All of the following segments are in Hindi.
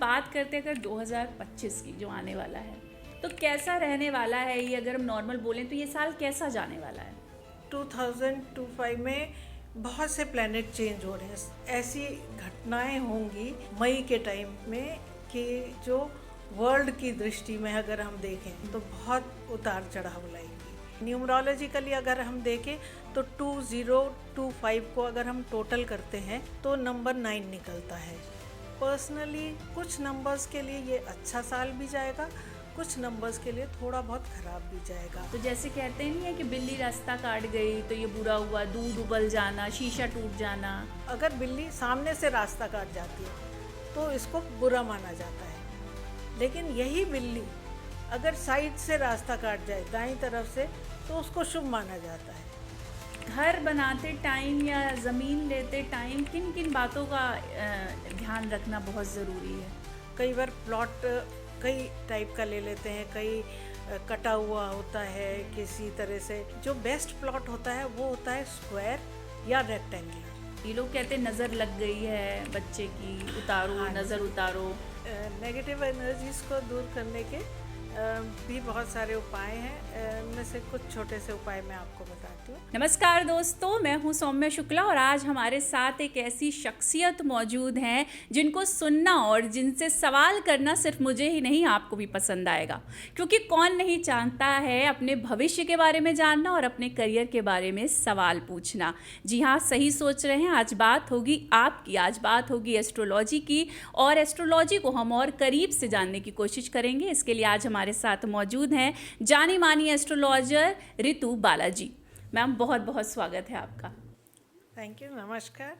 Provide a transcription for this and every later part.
बात करते हैं अगर 2025 की जो आने वाला है, तो कैसा रहने वाला है ये? अगर हम नॉर्मल बोलें तो ये साल कैसा जाने वाला है? 2025 में बहुत से प्लैनेट चेंज हो रहे हैं। ऐसी घटनाएं होंगी मई के टाइम में कि जो वर्ल्ड की दृष्टि में अगर हम देखें तो बहुत उतार चढ़ाव लाएंगी। न्यूमरोलॉजिकली अगर हम देखें तो 2025 को अगर हम टोटल करते हैं तो नंबर 9 निकलता है। पर्सनली कुछ नंबर्स के लिए ये अच्छा साल भी जाएगा, कुछ नंबर्स के लिए थोड़ा बहुत खराब भी जाएगा। तो जैसे कहते नहीं है कि बिल्ली रास्ता काट गई तो ये बुरा हुआ, दूध उबल जाना, शीशा टूट जाना। अगर बिल्ली सामने से रास्ता काट जाती है तो इसको बुरा माना जाता है, लेकिन यही बिल्ली अगर साइड से रास्ता काट जाए दाईं तरफ से तो उसको शुभ माना जाता है। घर बनाते टाइम या ज़मीन लेते टाइम किन किन बातों का ध्यान रखना बहुत ज़रूरी है? कई बार प्लॉट कई टाइप का ले लेते हैं, कई कटा हुआ होता है किसी तरह से। जो बेस्ट प्लॉट होता है वो होता है स्क्वायर या रेक्टेंगुलर। ये लोग कहते हैं नज़र लग गई है बच्चे की, उतारो, हाँ, नज़र उतारो। नेगेटिव एनर्जीज को दूर करने के भी बहुत सारे उपाय हैं। उनमें से कुछ छोटे से उपाय मैं आपको बताती हूँ। नमस्कार दोस्तों, मैं हूं सौम्या शुक्ला और आज हमारे साथ एक ऐसी शख्सियत मौजूद हैं जिनको सुनना और जिनसे सवाल करना सिर्फ मुझे ही नहीं आपको भी पसंद आएगा, क्योंकि कौन नहीं चाहता है अपने भविष्य के बारे में जानना और अपने करियर के बारे में सवाल पूछना। जी हाँ, सही सोच रहे हैं। आज बात होगी आपकी, आज बात होगी एस्ट्रोलॉजी की और एस्ट्रोलॉजी को हम और करीब से जानने की कोशिश करेंगे। इसके लिए आज हमारे साथ मौजूद हैं जानी मानी एस्ट्रोलॉजर रितु बालाजी। मैम, बहुत बहुत स्वागत है आपका। थैंक यू, नमस्कार।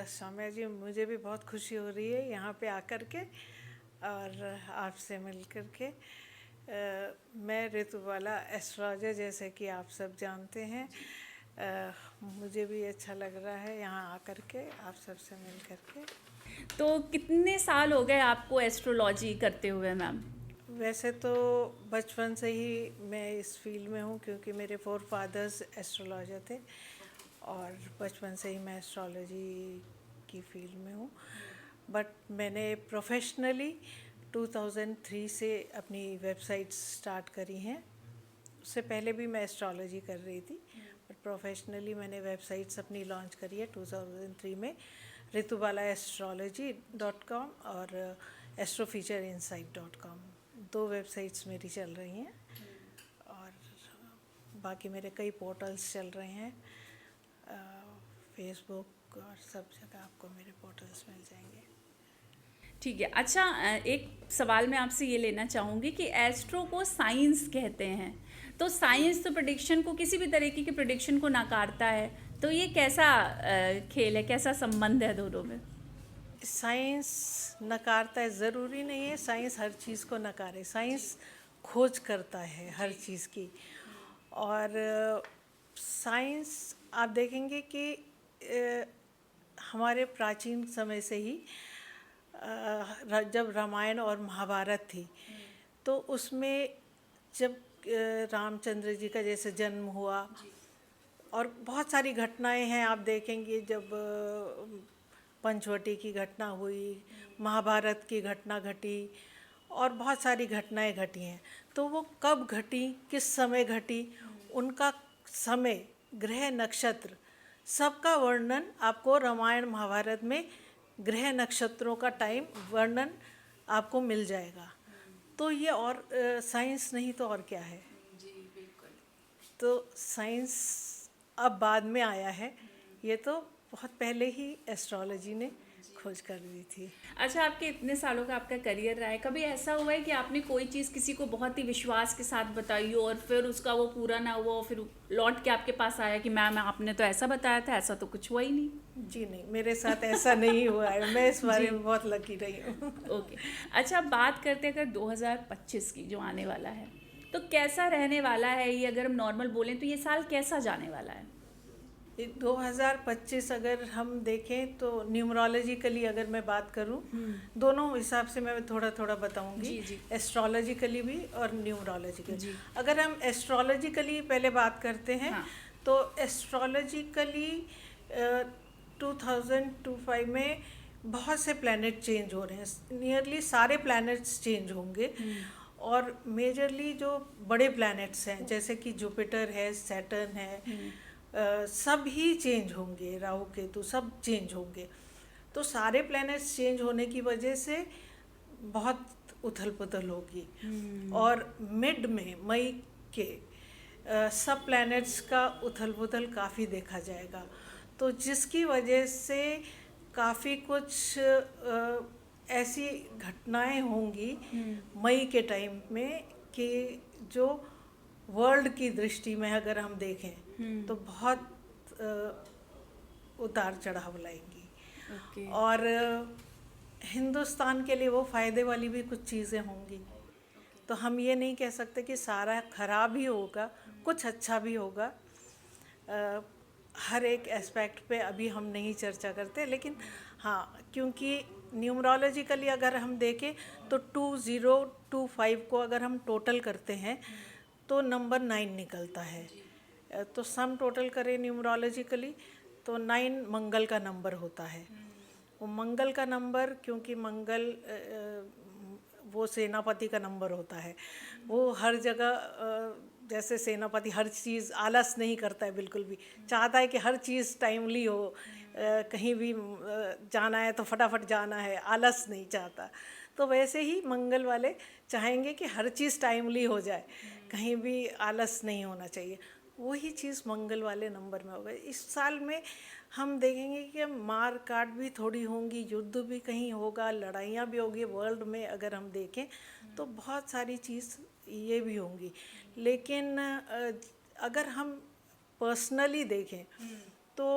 सौम्या जी, मुझे भी बहुत खुशी हो रही है यहाँ पे आकर के और आपसे मिल कर के। मैं रितु बाला एस्ट्रोलॉजर, जैसे कि आप सब जानते हैं। मुझे भी अच्छा लग रहा है यहाँ आकर के आप सबसे मिल कर के। तो कितने साल हो गए आपको एस्ट्रोलॉजी करते हुए मैम? वैसे तो बचपन से ही मैं इस फील्ड में हूँ, क्योंकि मेरे फोर फादर्स एस्ट्रोलॉजर थे और बचपन से ही मैं एस्ट्रोलॉजी की फील्ड में हूँ। बट मैंने प्रोफेशनली 2003 से अपनी वेबसाइट स्टार्ट करी हैं। उससे पहले भी मैं एस्ट्रोलॉजी कर रही थी, बट प्रोफेशनली मैंने वेबसाइट्स अपनी लॉन्च करी है 2003 में। ritubalastrology.com और astrofeatureinsight.com, 2 वेबसाइट्स मेरी चल रही हैं और बाकी मेरे कई पोर्टल्स चल रहे हैं। फेसबुक और सब जगह आपको मेरे पोर्टल्स मिल जाएंगे। ठीक है। अच्छा, एक सवाल मैं आपसे ये लेना चाहूँगी कि एस्ट्रो को साइंस कहते हैं, तो साइंस तो प्रेडिक्शन को, किसी भी तरीके की प्रेडिक्शन को नकारता है, तो ये कैसा खेल है, कैसा संबंध है दोनों में? साइंस नकारता है ज़रूरी नहीं है साइंस हर चीज़ को नकारे। साइंस खोज करता है हर चीज़ की। और साइंस आप देखेंगे कि हमारे प्राचीन समय से ही जब रामायण और महाभारत थी तो उसमें जब रामचंद्र जी का जैसे जन्म हुआ और बहुत सारी घटनाएं हैं, आप देखेंगे जब पंचवटी की घटना हुई, महाभारत की घटना घटी और बहुत सारी घटनाएं घटी हैं। तो वो कब घटी, किस समय घटी, उनका समय, ग्रह, नक्षत्र, सबका वर्णन आपको रामायण महाभारत में ग्रह नक्षत्रों का टाइम वर्णन आपको मिल जाएगा। तो ये और साइंस नहीं तो और क्या है। जी बिल्कुल। तो साइंस अब बाद में आया है, ये तो बहुत पहले ही एस्ट्रोलॉजी ने खोज कर दी थी। अच्छा, आपके इतने सालों का आपका करियर रहा है, कभी ऐसा हुआ है कि आपने कोई चीज़ किसी को बहुत ही विश्वास के साथ बताई हो और फिर उसका वो पूरा ना हुआ और फिर लौट के आपके पास आया कि मैम आपने तो ऐसा बताया था, ऐसा तो कुछ हुआ ही नहीं? जी नहीं, मेरे साथ ऐसा नहीं हुआ है। मैं इस बारे में बहुत लकी रही हूँ। ओके। अच्छा, अब बात करते हैं अगर 2025 की जो आने वाला है, तो कैसा रहने वाला है ये? अगर हम नॉर्मल बोलें तो ये साल कैसा जाने वाला है? 2025 अगर हम देखें तो न्यूमरोलॉजिकली अगर मैं बात करूं, दोनों हिसाब से मैं थोड़ा थोड़ा बताऊंगी, एस्ट्रोलॉजिकली भी और न्यूमरोलॉजिकली। अगर हम एस्ट्रोलॉजिकली पहले बात करते हैं, हाँ। तो एस्ट्रोलॉजिकली 2025 में बहुत से प्लैनेट चेंज हो रहे हैं, नियरली सारे प्लैनेट्स चेंज होंगे। और मेजरली जो बड़े प्लैनेट्स हैं जैसे कि जुपिटर है, सैटर्न है, सब ही चेंज होंगे, राहु केतु सब चेंज होंगे। तो सारे प्लैनेट्स चेंज होने की वजह से बहुत उथल पुथल होगी। और मिड में मई के सब प्लैनेट्स का उथल पुथल काफ़ी देखा जाएगा, तो जिसकी वजह से काफ़ी कुछ ऐसी घटनाएं होंगी मई के टाइम में कि जो वर्ल्ड की दृष्टि में अगर हम देखें तो बहुत उतार चढ़ाव लाएंगी। ओके। और हिंदुस्तान के लिए वो फ़ायदे वाली भी कुछ चीज़ें होंगी। तो हम ये नहीं कह सकते कि सारा खराब ही होगा, कुछ अच्छा भी होगा। हर एक एस्पेक्ट पे अभी हम नहीं चर्चा करते, लेकिन हाँ, क्योंकि न्यूमरोलॉजिकली अगर हम देखें तो 2025 को अगर हम टोटल करते हैं तो नंबर 9 निकलता है। तो सम टोटल करें न्यूमरोलॉजिकली तो 9 मंगल का नंबर होता है। वो मंगल का नंबर, क्योंकि मंगल वो सेनापति का नंबर होता है, वो हर जगह जैसे सेनापति हर चीज़ आलस नहीं करता है, बिल्कुल भी चाहता है कि हर चीज़ टाइमली हो, कहीं भी जाना है तो फटाफट जाना है, आलस नहीं चाहता। तो वैसे ही मंगल वाले चाहेंगे कि हर चीज़ टाइमली हो जाए, कहीं भी आलस नहीं होना चाहिए। वही चीज़ मंगल वाले नंबर में होगा। इस साल में हम देखेंगे कि मार काट भी थोड़ी होंगी, युद्ध भी कहीं होगा, लड़ाइयाँ भी होगी वर्ल्ड में। अगर हम देखें तो बहुत सारी चीज़ ये भी होंगी। लेकिन अगर हम पर्सनली देखें तो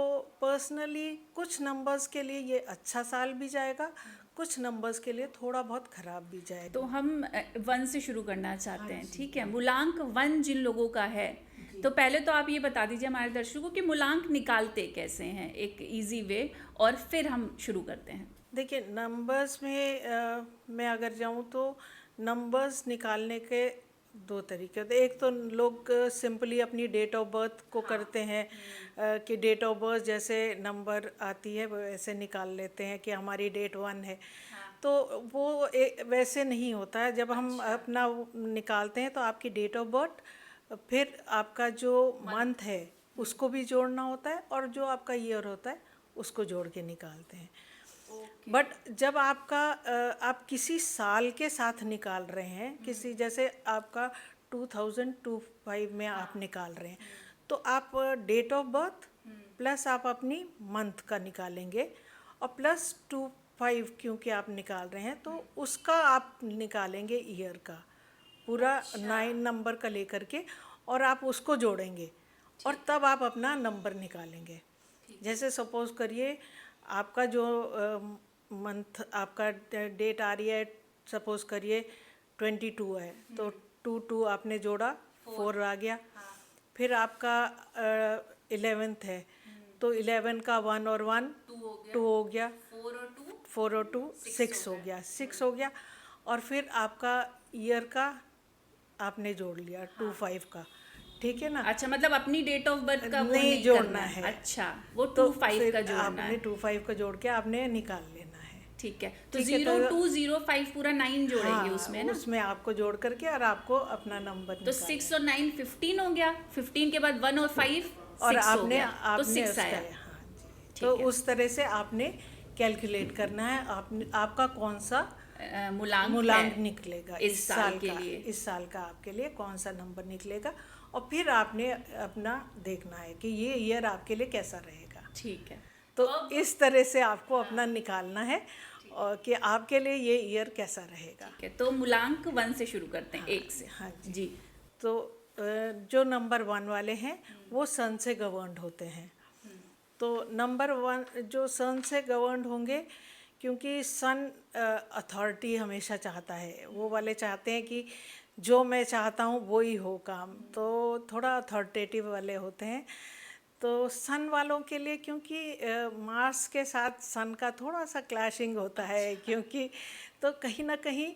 पर्सनली कुछ नंबर्स के लिए ये अच्छा साल भी जाएगा, कुछ नंबर्स के लिए थोड़ा बहुत ख़राब भी जाएगा। तो हम 1 से शुरू करना चाहते हैं, ठीक है। मूलांक 1 जिन लोगों का है, तो पहले तो आप ये बता दीजिए हमारे दर्शकों कि मूलांक निकालते कैसे हैं, एक इजी वे, और फिर हम शुरू करते हैं। देखिए, नंबर्स में मैं अगर जाऊँ तो नंबर्स निकालने के 2 तरीके होते हैं। एक तो लोग सिंपली अपनी डेट ऑफ बर्थ को करते हैं, कि डेट ऑफ बर्थ जैसे नंबर आती है वैसे निकाल लेते हैं कि हमारी डेट 1 है। तो वो वैसे नहीं होता है। जब हम अपना निकालते हैं तो आपकी डेट ऑफ बर्थ, फिर आपका जो मंथ है उसको भी जोड़ना होता है, और जो आपका ईयर होता है उसको जोड़ के निकालते हैं। बट जब आपका आप किसी साल के साथ निकाल रहे हैं, किसी जैसे आपका 2025 में आप निकाल रहे हैं, तो आप डेट ऑफ बर्थ प्लस आप अपनी मंथ का निकालेंगे, और प्लस 25 क्योंकि आप निकाल रहे हैं तो उसका आप निकालेंगे ईयर का, पूरा 9 नंबर का लेकर के, और आप उसको जोड़ेंगे और तब आप अपना नंबर निकालेंगे। जैसे सपोज करिए आपका जो मंथ आपका डेट आ रही है, सपोज करिए 22 है, तो 2 आपने जोड़ा, 4 आ गया। फिर आपका 11th है तो 11 का 1 और 1 2 हो गया, 4 और 2 6 हो गया, 6 हो गया। और फिर आपका ईयर का आपने जोड़ लिया 25 का, ठीक है ना। अच्छा, मतलब अपनी डेट ऑफ बर्थ का वो नहीं नहीं जोड़ना करना है। अच्छा, वो तो 25 का फिर जोड़ना आपने है। 25 का जोड़ के आपने निकाल लेना है, ठीक है। तो ठीक है, 0205 पूरा 9 जोड़ेंगे हाँ, उसमें ना। उसमें आपको जोड़ करके और आपको अपना नंबर तो निकालना 6 और 9 15 हो गया, 15 के बाद 1 और 5 और 6 हो आपने गया, तो आपने 6 उसका आया। हाँ जी। तो ठीक है। उस तरह से आपने कैलकुलेट करना है आपने आपका कौन सा मूलांक है निकलेगा इस साल के का, लिए। इस साल का आपके लिए कौन सा नंबर निकलेगा, और फिर आपने अपना देखना है कि ये ईयर आपके लिए कैसा रहेगा। ठीक है। तो इस तरह से आपको अपना निकालना है और कि आपके लिए ये ईयर कैसा रहेगा। ठीक है, तो मूलांक 1 से शुरू करते हैं, 1 से। हाँ जी। जी। तो जो नंबर 1 वाले हैं वो सन से गवर्नड होते हैं। तो नंबर 1 जो सन से गवर्नड होंगे, क्योंकि सन अथॉरिटी हमेशा चाहता है, वो वाले चाहते हैं कि जो मैं चाहता हूँ वो ही हो काम, तो थोड़ा अथॉरिटेटिव वाले होते हैं। तो सन वालों के लिए, क्योंकि मार्स के साथ सन का थोड़ा सा क्लैशिंग होता है, क्योंकि तो कहीं ना कहीं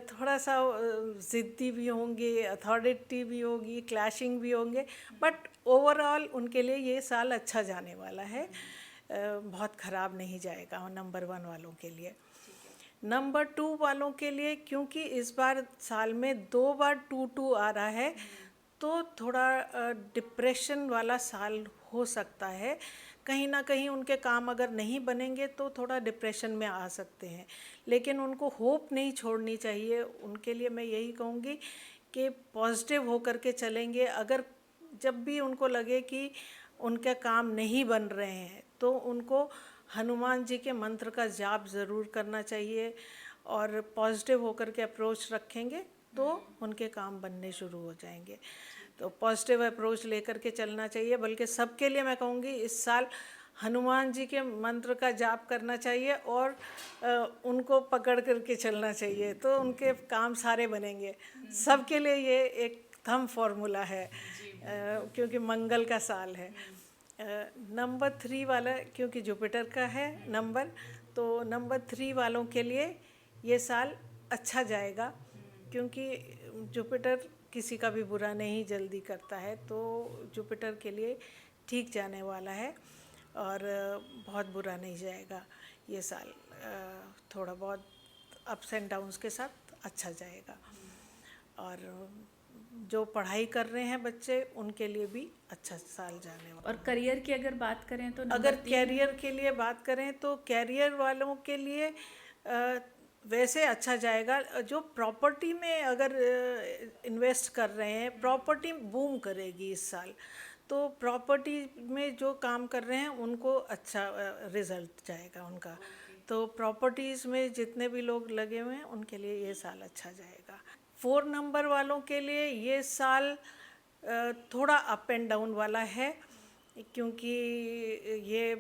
थोड़ा सा ज़िद्दी भी होंगे, अथॉरिटी भी होगी, क्लैशिंग भी होंगे, बट ओवरऑल उनके लिए ये साल अच्छा जाने वाला है। बहुत ख़राब नहीं जाएगा नंबर 1 वालों के लिए। नंबर 2 वालों के लिए, क्योंकि इस बार साल में 2 बार 2-2 आ रहा है, तो थोड़ा डिप्रेशन वाला साल हो सकता है। कहीं ना कहीं उनके काम अगर नहीं बनेंगे तो थोड़ा डिप्रेशन में आ सकते हैं, लेकिन उनको होप नहीं छोड़नी चाहिए। उनके लिए मैं यही कहूँगी कि पॉजिटिव होकर के चलेंगे। अगर जब भी उनको लगे कि उनके काम नहीं बन रहे हैं तो उनको हनुमान जी के मंत्र का जाप ज़रूर करना चाहिए, और पॉजिटिव होकर के अप्रोच रखेंगे तो उनके काम बनने शुरू हो जाएंगे। तो पॉजिटिव अप्रोच लेकर के चलना चाहिए। बल्कि सबके लिए मैं कहूँगी इस साल हनुमान जी के मंत्र का जाप करना चाहिए और उनको पकड़ करके चलना चाहिए, तो उनके काम सारे बनेंगे। सबके लिए ये एक थंब फॉर्मूला है, क्योंकि मंगल का साल है। नंबर 3 वाला, क्योंकि जुपिटर का है नंबर, तो नंबर 3 वालों के लिए ये साल अच्छा जाएगा, क्योंकि जुपिटर किसी का भी बुरा नहीं जल्दी करता है, तो जुपिटर के लिए ठीक जाने वाला है और बहुत बुरा नहीं जाएगा ये साल। थोड़ा बहुत अप्स एंड डाउन्स के साथ अच्छा जाएगा। और जो पढ़ाई कर रहे हैं बच्चे, उनके लिए भी अच्छा साल जाने वाला। और करियर की अगर बात करें तो अगर कैरियर के लिए बात करें तो कैरियर वालों के लिए वैसे अच्छा जाएगा। जो प्रॉपर्टी में अगर इन्वेस्ट कर रहे हैं, प्रॉपर्टी बूम करेगी इस साल, तो प्रॉपर्टी में जो काम कर रहे हैं उनको अच्छा रिजल्ट जाएगा उनका। तो प्रॉपर्टीज़ में जितने भी लोग लगे हुए हैं उनके लिए ये साल अच्छा जाएगा। 4 नंबर वालों के लिए ये साल थोड़ा अप एंड डाउन वाला है, क्योंकि ये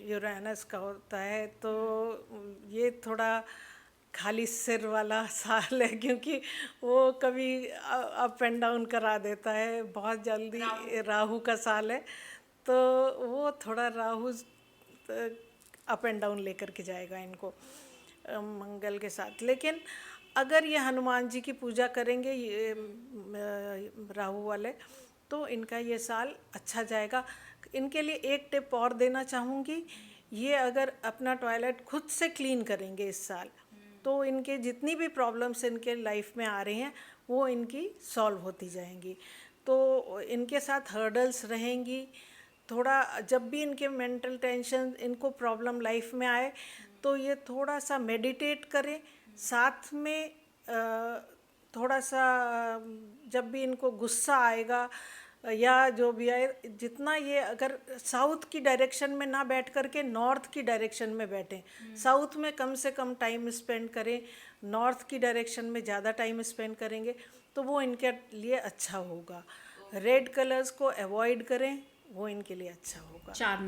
यूरेनस का होता है, तो ये थोड़ा खाली सिर वाला साल है, क्योंकि वो कभी अप एंड डाउन करा देता है बहुत जल्दी। राहु का साल है, तो वो थोड़ा राहु अप एंड डाउन लेकर के जाएगा इनको मंगल के साथ। लेकिन अगर ये हनुमान जी की पूजा करेंगे ये राहु वाले, तो इनका ये साल अच्छा जाएगा। इनके लिए एक टिप और देना चाहूँगी, ये अगर अपना टॉयलेट खुद से क्लीन करेंगे इस साल, तो इनके जितनी भी प्रॉब्लम्स इनके लाइफ में आ रही हैं वो इनकी सॉल्व होती जाएंगी। तो इनके साथ हर्डल्स रहेंगी। थोड़ा जब भी इनके मेंटल टेंशन, इनको प्रॉब्लम लाइफ में आए, तो ये थोड़ा सा मेडिटेट करें। साथ में थोड़ा सा जब भी इनको गुस्सा आएगा या जो भी आए, जितना ये अगर साउथ की डायरेक्शन में ना बैठ करके नॉर्थ की डायरेक्शन में बैठें, साउथ में कम से कम टाइम स्पेंड करें, नॉर्थ की डायरेक्शन में ज़्यादा टाइम स्पेंड करेंगे तो वो इनके लिए अच्छा होगा। रेड कलर्स को अवॉइड करें, वो इनके लिए अच्छा होगा। 4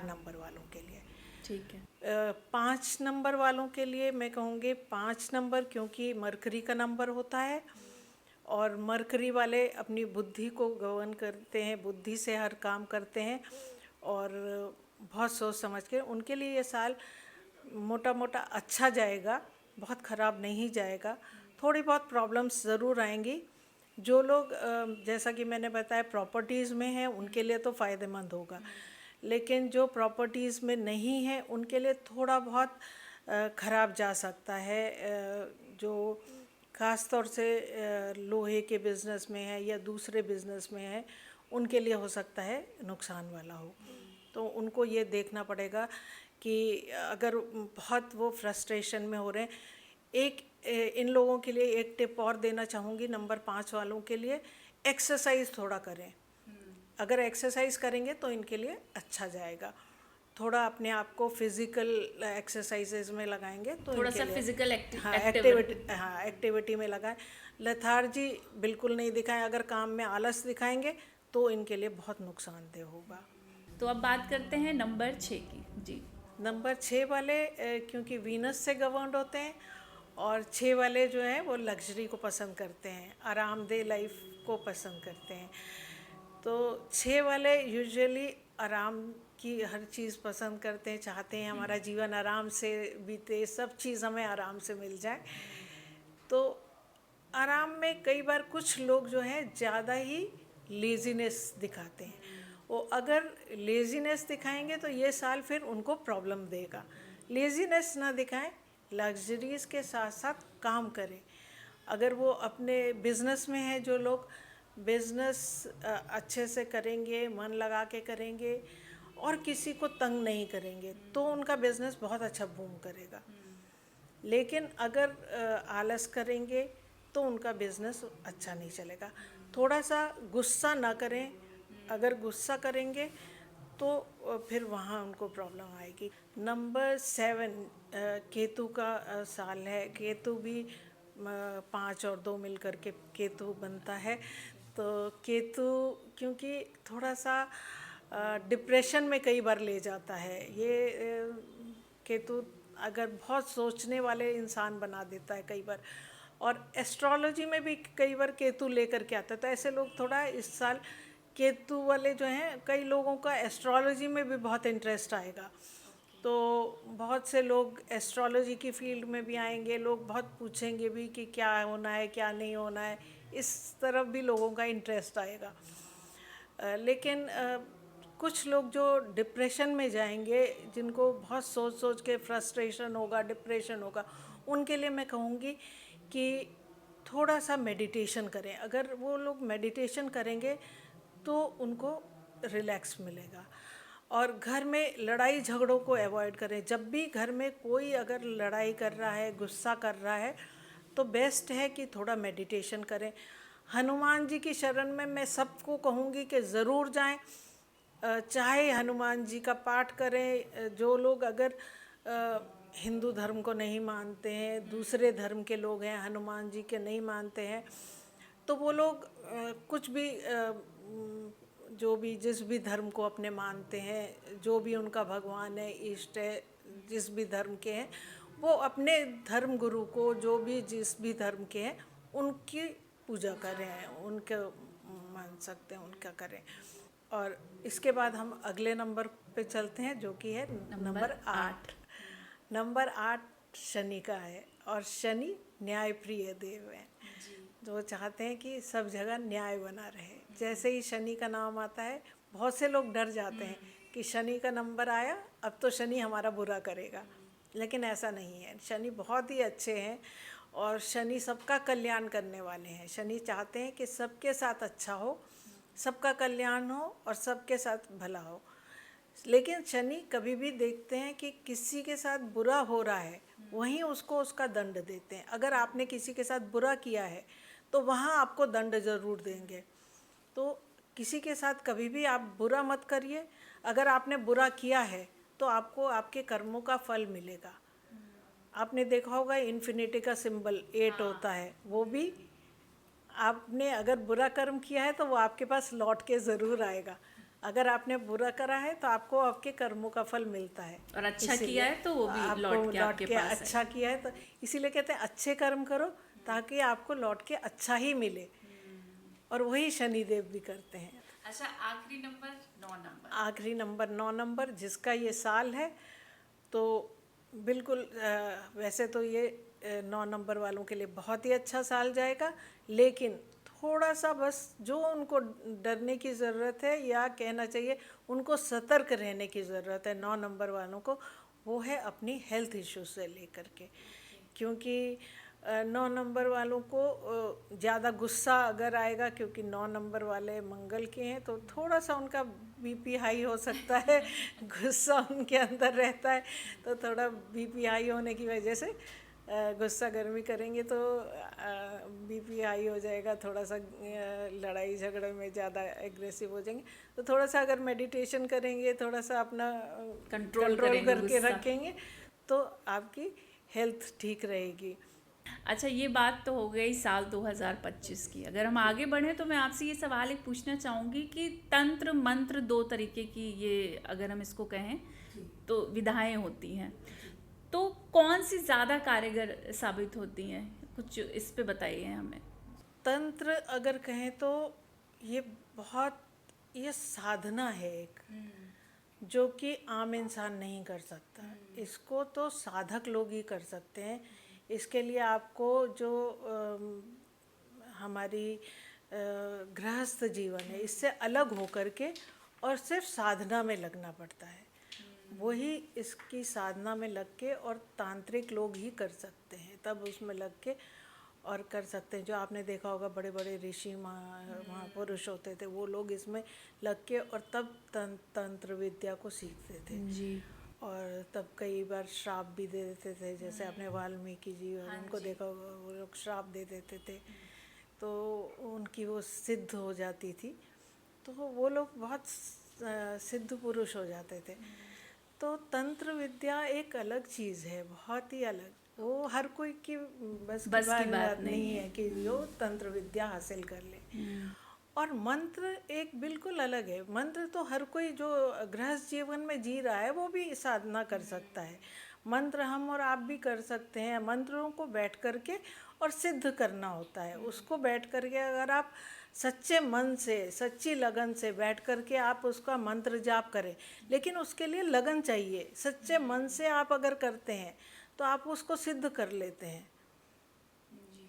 नंबर वालों के लिए ठीक है। 5 नंबर वालों के लिए मैं कहूँगी 5 नंबर, क्योंकि मरकरी का नंबर होता है और मरकरी वाले अपनी बुद्धि को गवर्न करते हैं, बुद्धि से हर काम करते हैं और बहुत सोच समझ के। उनके लिए ये साल मोटा मोटा अच्छा जाएगा, बहुत ख़राब नहीं जाएगा। थोड़ी बहुत प्रॉब्लम्स ज़रूर आएंगी। जो लोग जैसा कि मैंने बताया प्रॉपर्टीज़ में हैं उनके लिए तो फ़ायदेमंद होगा, लेकिन जो प्रॉपर्टीज़ में नहीं है उनके लिए थोड़ा बहुत ख़राब जा सकता है। जो ख़ास तौर से लोहे के बिज़नेस में है या दूसरे बिज़नेस में है, उनके लिए हो सकता है नुकसान वाला हो। तो उनको ये देखना पड़ेगा कि अगर बहुत वो फ्रस्ट्रेशन में हो रहे हैं। इन लोगों के लिए एक टिप और देना चाहूँगी नंबर 5 वालों के लिए, एक्सरसाइज थोड़ा करें। अगर एक्सरसाइज करेंगे तो इनके लिए अच्छा जाएगा। थोड़ा अपने आप को फिजिकल एक्सरसाइजेज में लगाएंगे तो थोड़ा सा फिजिकल एक्टिविटी में लगाएं। लेथार्जी बिल्कुल नहीं दिखाएं। अगर काम में आलस दिखाएंगे तो इनके लिए बहुत नुकसानदेह होगा। तो अब बात करते हैं नंबर 6 की। जी, नंबर 6 वाले क्योंकि वीनस से गवर्नड होते हैं और 6 वाले जो हैं वो लग्जरी को पसंद करते हैं, आरामदेह लाइफ को पसंद करते हैं। तो 6 वाले यूजुअली आराम की हर चीज़ पसंद करते हैं, चाहते हैं हमारा जीवन आराम से बीते, सब चीज़ हमें आराम से मिल जाए। तो आराम में कई बार कुछ लोग जो हैं ज़्यादा ही लेज़ीनेस दिखाते हैं, वो अगर लेजीनेस दिखाएंगे तो ये साल फिर उनको प्रॉब्लम देगा। लेजीनेस ना दिखाएं, लग्जरीज के साथ साथ काम करें। अगर वो अपने बिजनेस में है, जो लोग बिजनेस अच्छे से करेंगे, मन लगा के करेंगे और किसी को तंग नहीं करेंगे, तो उनका बिजनेस बहुत अच्छा बूम करेगा। लेकिन अगर आलस करेंगे तो उनका बिजनेस अच्छा नहीं चलेगा। थोड़ा सा गुस्सा ना करें, अगर गुस्सा करेंगे तो फिर वहाँ उनको प्रॉब्लम आएगी। नंबर 7 केतु का साल है। केतु भी 5 और 2 मिल करके केतु बनता है। तो केतु क्योंकि थोड़ा सा डिप्रेशन में कई बार ले जाता है। ये केतु अगर बहुत सोचने वाले इंसान बना देता है कई बार, और एस्ट्रोलॉजी में भी कई बार केतु लेकर के आता है। तो ऐसे लोग थोड़ा इस साल केतु वाले जो हैं, कई लोगों का एस्ट्रोलॉजी में भी बहुत इंटरेस्ट आएगा। तो बहुत से लोग एस्ट्रोलॉजी की फील्ड में भी आएंगे, लोग बहुत पूछेंगे भी कि क्या होना है क्या नहीं होना है, इस तरफ भी लोगों का इंटरेस्ट आएगा। लेकिन कुछ लोग जो डिप्रेशन में जाएंगे, जिनको बहुत सोच सोच के फ्रस्ट्रेशन होगा, डिप्रेशन होगा, उनके लिए मैं कहूँगी कि थोड़ा सा मेडिटेशन करें। अगर वो लोग मेडिटेशन करेंगे तो उनको रिलैक्स मिलेगा। और घर में लड़ाई झगड़ों को अवॉइड करें। जब भी घर में कोई अगर लड़ाई कर रहा है, गुस्सा कर रहा है, तो बेस्ट है कि थोड़ा मेडिटेशन करें। हनुमान जी की शरण में मैं सबको कहूँगी कि ज़रूर जाएं। चाहे हनुमान जी का पाठ करें। जो लोग अगर हिंदू धर्म को नहीं मानते हैं, दूसरे धर्म के लोग हैं, हनुमान जी के नहीं मानते हैं, तो वो लोग कुछ भी जो भी जिस भी धर्म को अपने मानते हैं, जो भी उनका भगवान है, इष्ट है, जिस भी धर्म के हैं, वो अपने धर्म गुरु को, जो भी जिस भी धर्म के हैं, उनकी पूजा करें, उनके मान सकते हैं, उनका करें। और इसके बाद हम अगले नंबर पे चलते हैं, जो कि है नंबर 8। नंबर 8 शनि का है, और शनि न्याय प्रिय देव है। जो चाहते हैं कि सब जगह न्याय बना रहे। जैसे ही शनि का नाम आता है, बहुत से लोग डर जाते हैं कि शनि का नंबर आया, अब तो शनि हमारा बुरा करेगा। लेकिन ऐसा नहीं है, शनि बहुत ही अच्छे हैं और शनि सबका कल्याण करने वाले हैं। शनि चाहते हैं कि सबके साथ अच्छा हो, सबका कल्याण हो और सबके साथ भला हो। लेकिन शनि कभी भी देखते हैं कि किसी के साथ बुरा हो रहा है, वहीं उसको उसका दंड देते हैं। अगर आपने किसी के साथ बुरा किया है तो वहाँ आपको दंड ज़रूर देंगे। तो किसी के साथ कभी भी आप बुरा मत करिए। अगर आपने बुरा किया है तो आपको आपके कर्मों का फल मिलेगा। आपने देखा होगा इन्फिनिटी का सिंबल 8 होता है, वो भी आपने अगर बुरा कर्म किया है तो वो आपके पास लौट के ज़रूर आएगा। अगर आपने बुरा करा है तो आपको आपके कर्मों का फल मिलता है, और अच्छा किया है तो वो भी लौट के आपके पास अच्छा किया है तो इसीलिए कहते हैं अच्छे कर्म करो ताकि आपको लौट के अच्छा ही मिले। और वही शनिदेव भी करते हैं। अच्छा, आखिरी नंबर 9 नंबर। आखिरी नंबर 9 नंबर जिसका ये साल है, तो बिल्कुल वैसे तो ये 9 नंबर वालों के लिए बहुत ही अच्छा साल जाएगा। लेकिन थोड़ा सा बस जो उनको डरने की ज़रूरत है, या कहना चाहिए उनको सतर्क रहने की ज़रूरत है 9 नंबर वालों को, वो है अपनी हेल्थ इश्यू से लेकर के। क्योंकि 9 नंबर वालों को ज़्यादा गुस्सा अगर आएगा, क्योंकि 9 नंबर वाले मंगल के हैं, तो थोड़ा सा उनका बीपी हाई हो सकता है। गुस्सा उनके अंदर रहता है, तो थोड़ा बीपी हाई होने की वजह से गुस्सा गर्मी करेंगे तो बीपी हाई हो जाएगा। थोड़ा सा लड़ाई झगड़े में ज़्यादा एग्रेसिव हो जाएंगे। तो थोड़ा सा अगर मेडिटेशन करेंगे, थोड़ा सा अपना कंट्रोल करके रखेंगे, तो आपकी हेल्थ ठीक रहेगी। अच्छा, ये बात तो हो गई साल 2025 की। अगर हम आगे बढ़ें तो मैं आपसे ये सवाल एक पूछना चाहूँगी कि तंत्र मंत्र 2 तरीके की, ये अगर हम इसको कहें तो विधाएं होती हैं, तो कौन सी ज़्यादा कारगर साबित होती हैं? कुछ इस पे बताइए हमें। तंत्र अगर कहें तो ये बहुत, ये साधना है एक, जो कि आम इंसान नहीं कर सकता। इसको तो साधक लोग ही कर सकते हैं। इसके लिए आपको जो हमारी गृहस्थ जीवन है, इससे अलग होकर के और सिर्फ साधना में लगना पड़ता है। वही इसकी साधना में लग के, और तांत्रिक लोग ही कर सकते हैं, तब उसमें लग के और कर सकते हैं। जो आपने देखा होगा बड़े बड़े ऋषि महापुरुष होते थे, वो लोग इसमें लग के और तब तंत्र विद्या को सीखते थे जी। और तब कई बार श्राप भी दे देते थे, जैसे आपने वाल्मीकि जी और उनको देखा होगा, वो लोग श्राप दे देते थे तो उनकी वो सिद्ध हो जाती थी, तो वो लोग बहुत सिद्ध पुरुष हो जाते थे। तो तंत्र विद्या एक अलग चीज़ है, बहुत ही अलग। वो हर कोई की बस की बात नहीं है कि वो तंत्र विद्या हासिल कर ले। और मंत्र एक बिल्कुल अलग है। मंत्र तो हर कोई जो गृहस्थ जीवन में जी रहा है वो भी साधना कर सकता है। मंत्र हम और आप भी कर सकते हैं। मंत्रों को बैठ करके और सिद्ध करना होता है। उसको बैठ करके अगर आप सच्चे मन से, सच्ची लगन से बैठ करके आप उसका मंत्र जाप करें, लेकिन उसके लिए लगन चाहिए। सच्चे मन से आप अगर करते हैं तो आप उसको सिद्ध कर लेते हैं।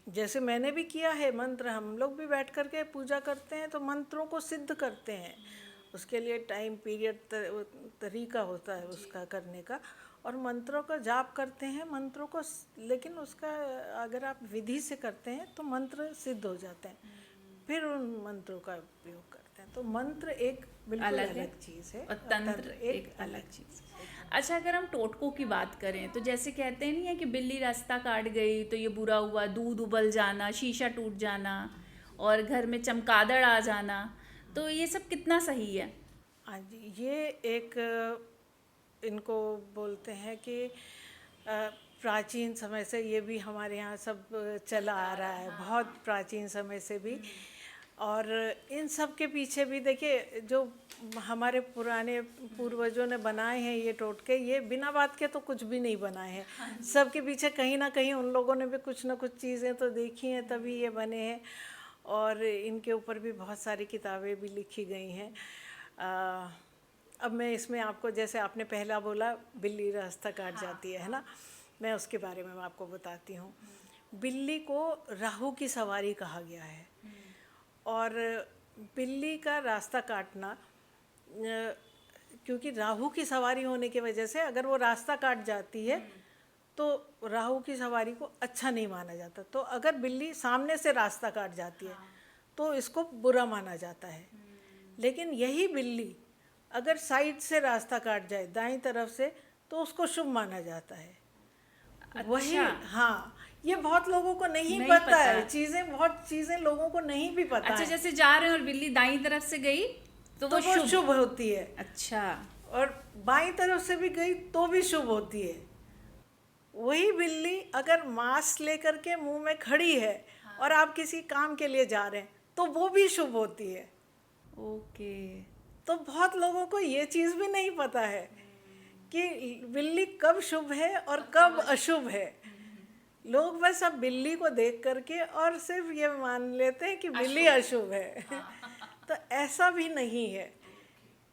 जैसे मैंने भी किया है मंत्र, हम लोग भी बैठ करके पूजा करते हैं तो मंत्रों को सिद्ध करते हैं। उसके लिए टाइम पीरियड तरीका होता है उसका करने का, और मंत्रों का जाप करते हैं मंत्रों को। लेकिन उसका अगर आप विधि से करते हैं तो मंत्र सिद्ध हो जाते हैं, फिर उन मंत्रों का उपयोग करते हैं। तो मंत्र एक बिल्कुल अलग चीज़ है और तंत्र एक अलग चीज़। अच्छा, अगर हम टोटकों की बात करें तो जैसे कहते नहीं है कि बिल्ली रास्ता काट गई तो ये बुरा हुआ, दूध उबल जाना, शीशा टूट जाना और घर में चमगादड़ आ जाना, तो ये सब कितना सही है? हाँ जी, ये एक इनको बोलते हैं कि प्राचीन समय से ये भी हमारे यहाँ सब चला आ रहा है, बहुत प्राचीन समय से भी। और इन सब के पीछे भी देखिए, जो हमारे पुराने पूर्वजों ने बनाए हैं ये टोटके, ये बिना बात के तो कुछ भी नहीं बनाए हैं। सबके पीछे कहीं ना कहीं उन लोगों ने भी कुछ ना कुछ चीज़ें तो देखी हैं, तभी ये बने हैं। और इनके ऊपर भी बहुत सारी किताबें भी लिखी गई हैं। अब मैं इसमें आपको, जैसे आपने पहला बोला बिल्ली रास्ता काट जाती है ना, मैं उसके बारे में आपको बताती हूँ। बिल्ली को राहु की सवारी कहा गया है, और बिल्ली का रास्ता काटना, क्योंकि राहु की सवारी होने की वजह से अगर वो रास्ता काट जाती है तो राहु की सवारी को अच्छा नहीं माना जाता। तो अगर बिल्ली सामने से रास्ता काट जाती है तो इसको बुरा माना जाता है। लेकिन यही बिल्ली अगर साइड से रास्ता काट जाए, दाईं तरफ से, तो उसको शुभ माना जाता है। अच्छा। वही, हाँ, ये बहुत लोगों को नहीं पता है। बहुत चीज़ें लोगों को नहीं भी पता अच्छा, है। जैसे जा रहे हैं और बिल्ली दाईं तरफ से गई तो वो शुभ होती है। अच्छा। और बाईं तरफ से भी गई तो भी शुभ होती है। वही बिल्ली अगर मांस लेकर के मुंह में खड़ी है और आप किसी काम के लिए जा रहे हैं तो वो भी शुभ होती है। ओके। तो बहुत लोगों को ये चीज़ भी नहीं पता है कि बिल्ली कब शुभ है और कब अशुभ है। लोग बस अब बिल्ली को देख करके और सिर्फ ये मान लेते हैं कि बिल्ली अशुभ है। तो ऐसा भी नहीं है।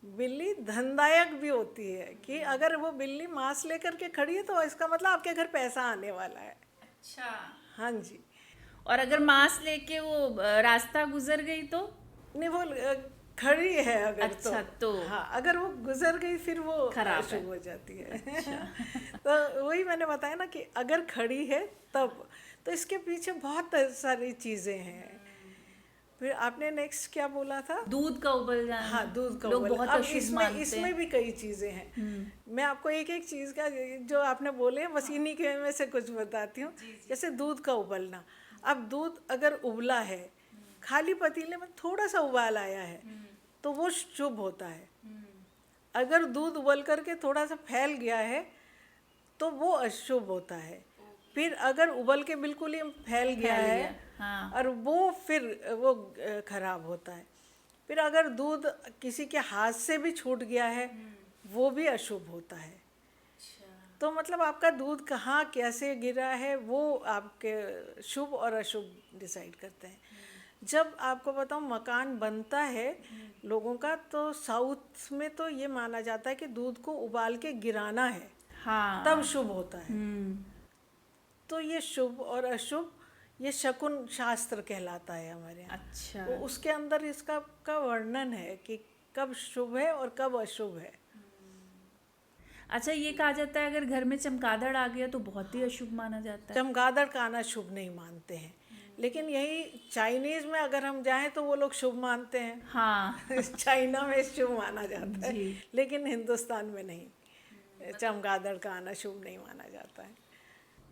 बिल्ली धनदायक भी होती है, कि अगर वो बिल्ली मांस लेकर के खड़ी है तो इसका मतलब आपके घर पैसा आने वाला है। अच्छा। हाँ जी। और अगर मांस लेके वो रास्ता गुजर गई तो? नहीं, वो खड़ी है अगर, अच्छा, तो हाँ, अगर वो गुजर गई फिर वो खराब शुभ हो जाती है। तो वही मैंने बताया ना कि अगर खड़ी है तब, तो इसके पीछे बहुत सारी चीज़ें हैं। फिर आपने नेक्स्ट क्या बोला था? दूध का उबल जाना। हाँ, दूध का लोग उबल। बहुत अब अशुभ मानते हैं। इसमें भी कई चीज़ें हैं। मैं आपको एक एक चीज़ का, जो आपने बोले बस इन्हीं के में से कुछ बताती हूँ। जैसे दूध का उबलना। अब दूध अगर उबला है, खाली पतीले में थोड़ा सा उबाल आया है, तो वो शुभ होता है। अगर दूध उबल करके थोड़ा सा फैल गया है तो वो अशुभ होता है। फिर अगर उबल के बिल्कुल ही फैल गया है, हाँ। और वो फिर वो खराब होता है। फिर अगर दूध किसी के हाथ से भी छूट गया है, वो भी अशुभ होता है। तो मतलब आपका दूध कहाँ कैसे गिरा है वो आपके शुभ और अशुभ डिसाइड करते हैं। जब आपको बताऊँ, मकान बनता है लोगों का, तो साउथ में तो ये माना जाता है कि दूध को उबाल के गिराना है, हाँ, तब शुभ होता है। तो ये शुभ और अशुभ, ये शकुन शास्त्र कहलाता है हमारे यहाँ। अच्छा। तो उसके अंदर इसका का वर्णन है कि कब शुभ है और कब अशुभ है। अच्छा, ये कहा जाता है अगर घर में चमगादड़ आ गया तो बहुत ही अशुभ माना जाता है। चमगादड़ का आना शुभ नहीं मानते हैं, लेकिन यही चाइनीज में अगर हम जाएं तो वो लोग शुभ मानते हैं। हाँ चाइना में शुभ माना जाता है, जी। लेकिन हिंदुस्तान में नहीं, चमगादड़ का आना शुभ नहीं माना जाता है।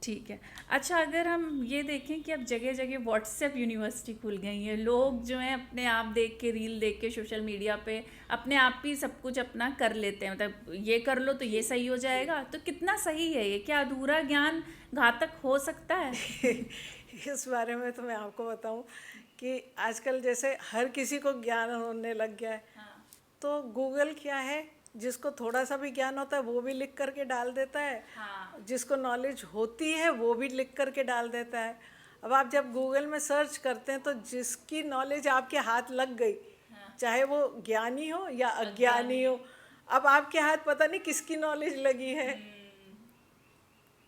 ठीक है। अच्छा, अगर हम ये देखें कि अब जगह जगह व्हाट्सएप यूनिवर्सिटी खुल गई है, लोग जो हैं अपने आप देख के, रील देख के सोशल मीडिया पे अपने आप ही सब कुछ अपना कर लेते हैं, मतलब ये कर लो तो ये सही हो जाएगा, तो कितना सही है ये? क्या अधूरा ज्ञान घातक हो सकता है? इस बारे में तो मैं आपको बताऊं कि आजकल जैसे हर किसी को ज्ञान होने लग गया है, तो गूगल क्या है, जिसको थोड़ा सा भी ज्ञान होता है वो भी लिख करके डाल देता है, हाँ। जिसको नॉलेज होती है वो भी लिख करके डाल देता है। अब आप जब गूगल में सर्च करते हैं तो जिसकी नॉलेज आपके हाथ लग गई, चाहे वो ज्ञानी हो या अज्ञानी हो, अब आपके हाथ पता नहीं किसकी नॉलेज लगी है।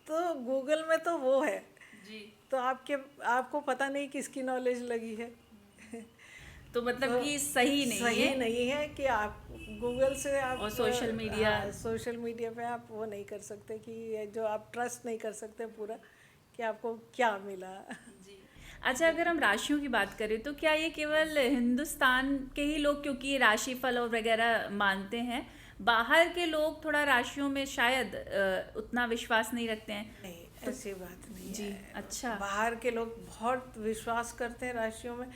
तो गूगल में तो वो है जी। तो आपको पता नहीं किसकी नॉलेज लगी है। तो मतलब तो कि सही नहीं सही है। नहीं है कि आप गूगल से आप और सोशल मीडिया। सोशल मीडिया पे आप वो नहीं कर सकते कि ये जो आप ट्रस्ट नहीं कर सकते पूरा कि आपको क्या मिला। जी। अच्छा, अगर हम राशियों की बात करें तो क्या ये केवल हिंदुस्तान के ही लोग क्योंकि राशिफल और वगैरह मानते हैं, बाहर के लोग थोड़ा राशियों में शायद उतना विश्वास नहीं रखते हैं? नहीं, ऐसी बात नहीं जी। है। अच्छा। बाहर के लोग बहुत विश्वास करते हैं राशियों में।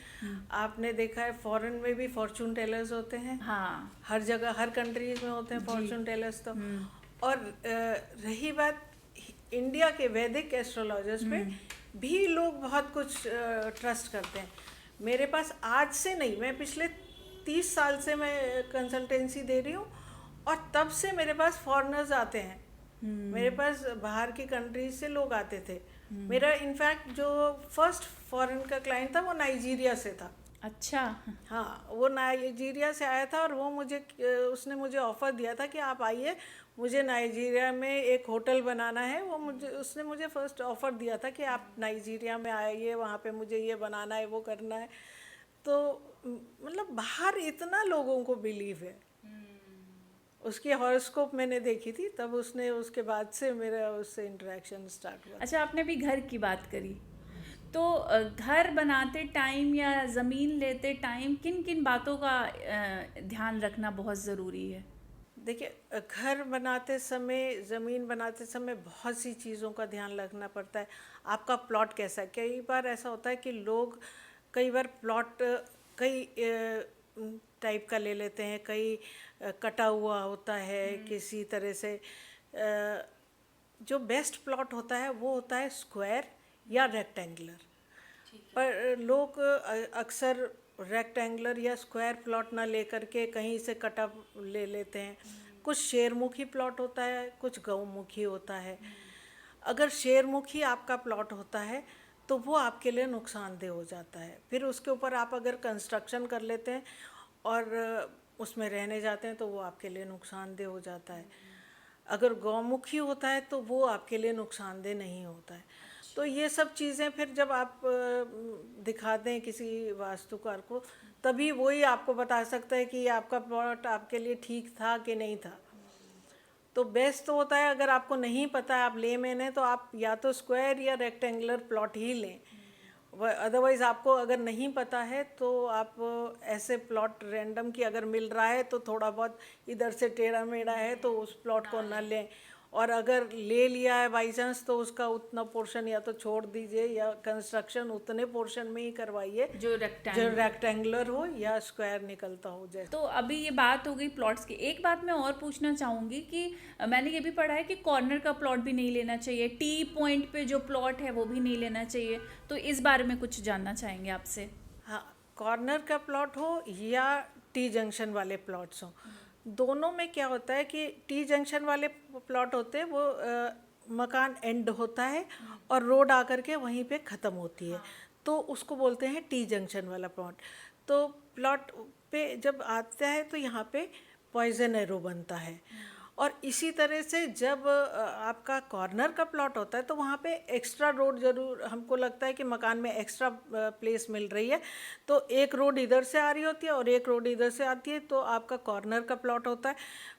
आपने देखा है फॉरेन में भी फॉर्चून टेलर्स होते हैं। हाँ हर जगह हर कंट्रीज में होते हैं फॉर्चून टेलर्स तो। और रही बात इंडिया के वैदिक एस्ट्रोलॉजर्स पे भी लोग बहुत कुछ ट्रस्ट करते हैं। मेरे पास आज से नहीं, मैं पिछले 30 साल से मैं कंसल्टेंसी दे रही हूँ और तब से मेरे पास फॉरेनर्स आते हैं। मेरे पास बाहर की कंट्रीज से लोग आते थे। मेरा इनफैक्ट जो फर्स्ट फॉरेन का क्लाइंट था वो नाइजीरिया से था। अच्छा। हाँ, वो नाइजीरिया से आया था और वो उसने मुझे ऑफ़र दिया था कि आप आइए, मुझे नाइजीरिया में एक होटल बनाना है। उसने मुझे फर्स्ट ऑफ़र दिया था कि आप नाइजीरिया में आइए, वहाँ पे मुझे ये बनाना है, वो करना है। तो मतलब बाहर इतना लोगों को बिलीव है। उसकी हॉरोस्कोप मैंने देखी थी, तब उसके बाद से मेरा उससे इंटरेक्शन स्टार्ट हुआ। अच्छा, आपने भी घर की बात करी, तो घर बनाते टाइम या ज़मीन लेते टाइम किन किन बातों का ध्यान रखना बहुत ज़रूरी है? देखिए, घर बनाते समय, ज़मीन बनाते समय बहुत सी चीज़ों का ध्यान रखना पड़ता है। आपका प्लॉट कैसा है। कई बार ऐसा होता है कि लोग कई बार प्लॉट कई टाइप का ले लेते हैं, कई कटा हुआ होता है किसी तरह से। जो बेस्ट प्लॉट होता है वो होता है स्क्वायर या रेक्टेंगुलर। पर लोग अक्सर रेक्टेंगुलर या स्क्वायर प्लॉट ना लेकर के कहीं से कटा ले लेते हैं। कुछ शेरमुखी प्लॉट होता है, कुछ गौमुखी होता है। अगर शेरमुखी आपका प्लॉट होता है तो वो आपके लिए नुकसानदेह हो जाता है। फिर उसके ऊपर आप अगर कंस्ट्रक्शन कर लेते हैं और उसमें रहने जाते हैं तो वो आपके लिए नुकसानदेह हो जाता है। अगर गौमुखी होता है तो वो आपके लिए नुकसानदेह नहीं होता है। तो ये सब चीज़ें फिर जब आप दिखाते हैं किसी वास्तुकार को, तभी वही आपको बता सकता है कि आपका प्लॉट आपके लिए ठीक था कि नहीं था। तो बेस्ट तो होता है, अगर आपको नहीं पता है, आप लेमैन हैं, तो आप या तो स्क्वायर या रेक्टेंगुलर प्लॉट ही लें। अदरवाइज़ आपको अगर नहीं पता है तो आप ऐसे प्लॉट रैंडम की अगर मिल रहा है तो थोड़ा बहुत इधर से टेढ़ा मेढ़ा है तो उस प्लॉट को ना लें। और अगर ले लिया है बाई चांस तो उसका उतना पोर्शन या तो छोड़ दीजिए या कंस्ट्रक्शन उतने पोर्शन में ही करवाइए जो रेक्टेंगुलर हो या स्क्वायर निकलता हो जैसे। तो अभी ये बात हो गई प्लॉट्स की। एक बात मैं और पूछना चाहूँगी कि मैंने ये भी पढ़ा है कि कॉर्नर का प्लॉट भी नहीं लेना चाहिए, टी पॉइंट पे जो प्लॉट है वो भी नहीं लेना चाहिए, तो इस बारे में कुछ जानना चाहेंगे आपसे। हाँ, कॉर्नर का प्लॉट हो या टी जंक्शन वाले प्लॉट्स हों, दोनों में क्या होता है कि टी जंक्शन वाले प्लॉट होते हैं वो मकान एंड होता है और रोड आकर के वहीं पे ख़त्म होती है, तो उसको बोलते हैं टी जंक्शन वाला प्लॉट। तो प्लॉट पे जब आता है तो यहाँ पे पॉइजन एरो बनता है और इसी तरह से जब आपका कॉर्नर का प्लॉट होता है तो वहाँ पे एक्स्ट्रा रोड ज़रूर, हमको लगता है कि मकान में एक्स्ट्रा प्लेस मिल रही है, तो एक रोड इधर से आ रही होती है और एक रोड इधर से आती है, तो आपका कॉर्नर का प्लॉट होता है,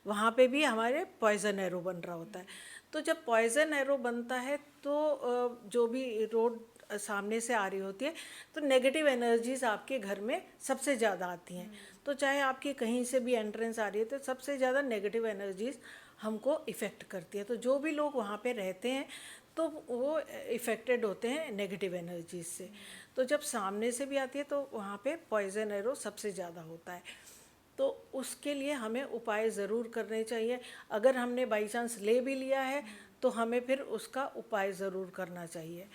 वहाँ पे भी हमारे पॉइजन एरो बन रहा होता है। तो जब पॉइजन एरो बनता है तो जो भी रोड सामने से आ रही होती है तो नेगेटिव एनर्जीज़ आपके घर में सबसे ज़्यादा आती हैं। तो चाहे आपकी कहीं से भी एंट्रेंस आ रही है तो सबसे ज़्यादा नेगेटिव एनर्जीज़ हमको इफ़ेक्ट करती है। तो जो भी लोग वहाँ पे रहते हैं तो वो इफ़ेक्टेड होते हैं नेगेटिव एनर्जीज से। तो जब सामने से भी आती है तो वहाँ पे पॉइजन एरो सबसे ज़्यादा होता है। तो उसके लिए हमें उपाय ज़रूर करने चाहिए। अगर हमने बाई चांस ले भी लिया है तो हमें फिर उसका उपाय ज़रूर करना चाहिए।